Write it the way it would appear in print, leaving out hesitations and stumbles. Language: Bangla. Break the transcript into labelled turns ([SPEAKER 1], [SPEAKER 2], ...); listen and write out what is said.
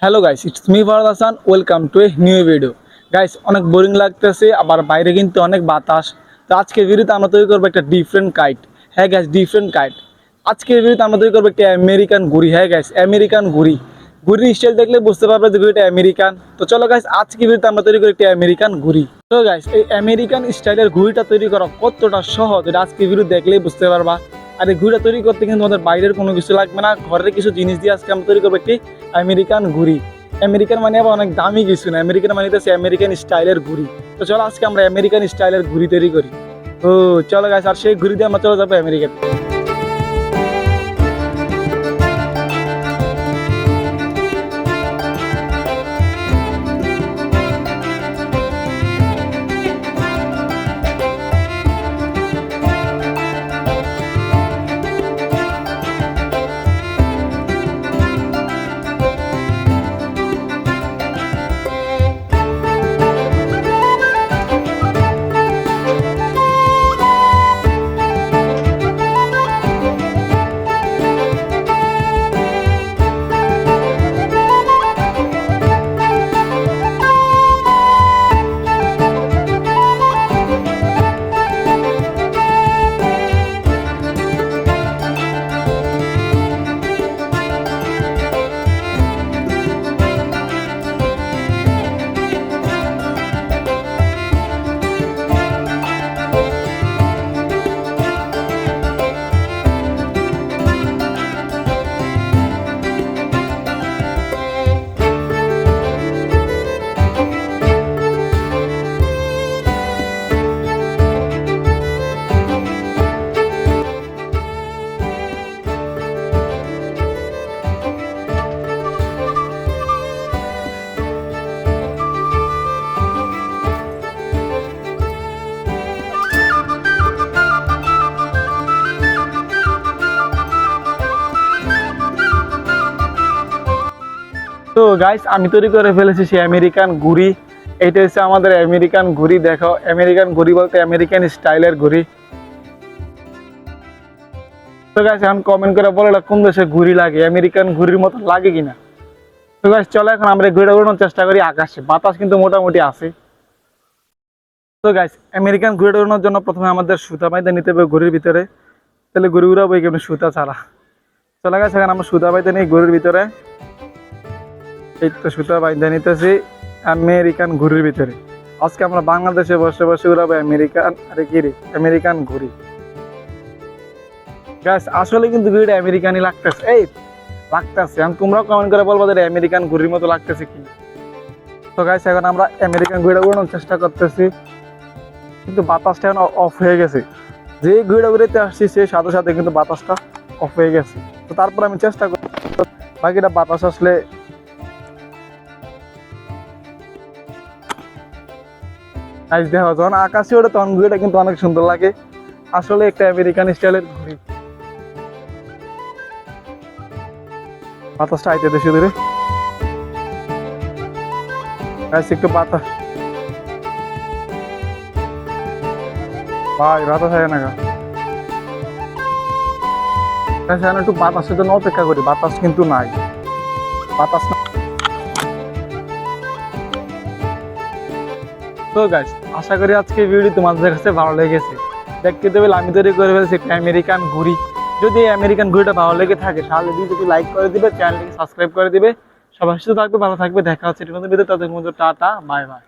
[SPEAKER 1] Hello guys, it's me Farhad Hasan. Welcome to a new video. Guys, অনেক বোরিং লাগতেছে, আবার বাইরে কিন্তু অনেক বাতাস। তো আজকের ভিডিওতে আমরা তৈরি করবো একটা ডিফারেন্ট কাইট। হ্যাঁ গাইস, ডিফারেন্ট কাইট। আজকের ভিডিওতে আমরা তৈরি করবো একটা আমেরিকান ঘুড়ি। হ্যাঁ গাইস, আমেরিকান ঘুড়ি। ঘুড়ির স্টাইল দেখলে বুঝতে পারবে যে ঘুড়িটা আমেরিকান। তো চলো গাইস, আজকের ভিডিওতে আমরা তৈরি করি একটা আমেরিকান ঘুড়ি। তো গাইস, এই আমেরিকান স্টাইলের ঘুড়িটা তৈরি করা কতটা সহজ এটা আজকের ভিডিও দেখলেই বুঝতে পারবা। আর এই ঘুড়িটা তৈরি করতে কিন্তু আমাদের বাইরের কোনো কিছু লাগবে না, ঘরের কিছু জিনিস দিয়ে আজকে আমরা তৈরি করবো একটি আমেরিকান ঘুড়ি। আমেরিকান মানে আবার অনেক দামি কিছু না, আমেরিকান মানে হচ্ছে আমেরিকান স্টাইলের ঘুড়ি। তো চলো আজকে আমরা আমেরিকান স্টাইলের ঘুড়ি তৈরি করি। তো চলো গাইস, আর সেই ঘুড়ি দিয়ে আমরা চলে যাবো আমেরিকাতে। তো গাইস, আমি তৈরি করে ফেলেছি সেই আমেরিকান ঘুড়ি। এইটা হচ্ছে আমাদের আমেরিকান ঘুড়ি। দেখো, আমেরিকান ঘুড়ি বলতে আমেরিকান স্টাইলের ঘুড়ি। তো গাইস, এখন কমেন্ট করে বলো এটা কোন দেশে ঘুড়ি লাগে, আমেরিকান ঘুড়ির মতো লাগে কিনা। তো গাইস, চলো এখন আমরা ঘুড়িটা উড়ানোর চেষ্টা করি আকাশে। বাতাস কিন্তু মোটামুটি আছে। তো গাইস, আমেরিকান ঘুড়িটা উড়ানোর জন্য প্রথমে আমাদের সুতা বাইন্ধে নিতে হবে ঘুড়ির ভিতরে। তাহলে ঘুড়ি উড়াবো কেমন সুতা ছাড়া। চলো গাইস, এখন আমরা সুতা বাইন্ধে নিই ঘুড়ির ভিতরে। এই তো সুতা বাইন্ধে নিতেছি আমেরিকান ঘুড়ির ভিতরে। আজকে আমরা বাংলাদেশে বসে বসে উড়াবো আমেরিকান, আরে কি রে, আমেরিকান ঘুড়ি। গাইস, আসলে কিন্তু ঘুড়িটা আমেরিকানই লাগতেছে। এই লাগতেছে, এখন তোমরাও কমেন্ট করে বলবো যে আমেরিকান ঘুড়ির মতো লাগতেছে কি। তো গাইস, এখন আমরা আমেরিকান ঘুড়িটা উড়ানোর চেষ্টা করতেছি, কিন্তু বাতাসটা এখন অফ হয়ে গেছে। যে ঘুড়িটা উড়াতে আসছি সেই সাথে সাথে কিন্তু বাতাসটা অফ হয়ে গেছে। তো তারপর আমি চেষ্টা করি, বাকিটা বাতাস আসলে দেখো, যখন আকাশে ওঠে তখন ঘুড়িটা কিন্তু অনেক সুন্দর লাগে। আসলে একটা আমেরিকান স্টাইলের ঘুড়ি। বাতাসটা আইতে শুধু রে গাইস, একটু বাতাস। ভাই বাতাস হয় না গাইস, এখন একটু বাতাসের জন্য অপেক্ষা করি। বাতাস কিন্তু নাই, বাতাস না। তো গাইস, আশা করি আজকে ভিডিও তোমাদের কাছে ভালো লেগেছে। দেখতে দেবে আমি তৈরি করে ফেলেছি একটা আমেরিকান ঘুড়ি। যদি এই আমেরিকান ঘুড়িটা ভালো লেগে থাকে তাহলে ভিডিওটি লাইক করে দিবে, চ্যানেলটিকে সাবস্ক্রাইব করে দিবে। সবাই সুস্থ থাকবে, ভালো থাকবে। দেখা হচ্ছে নতুন ভিডিও। তাদের মধ্যে টাটা, বাই বাই।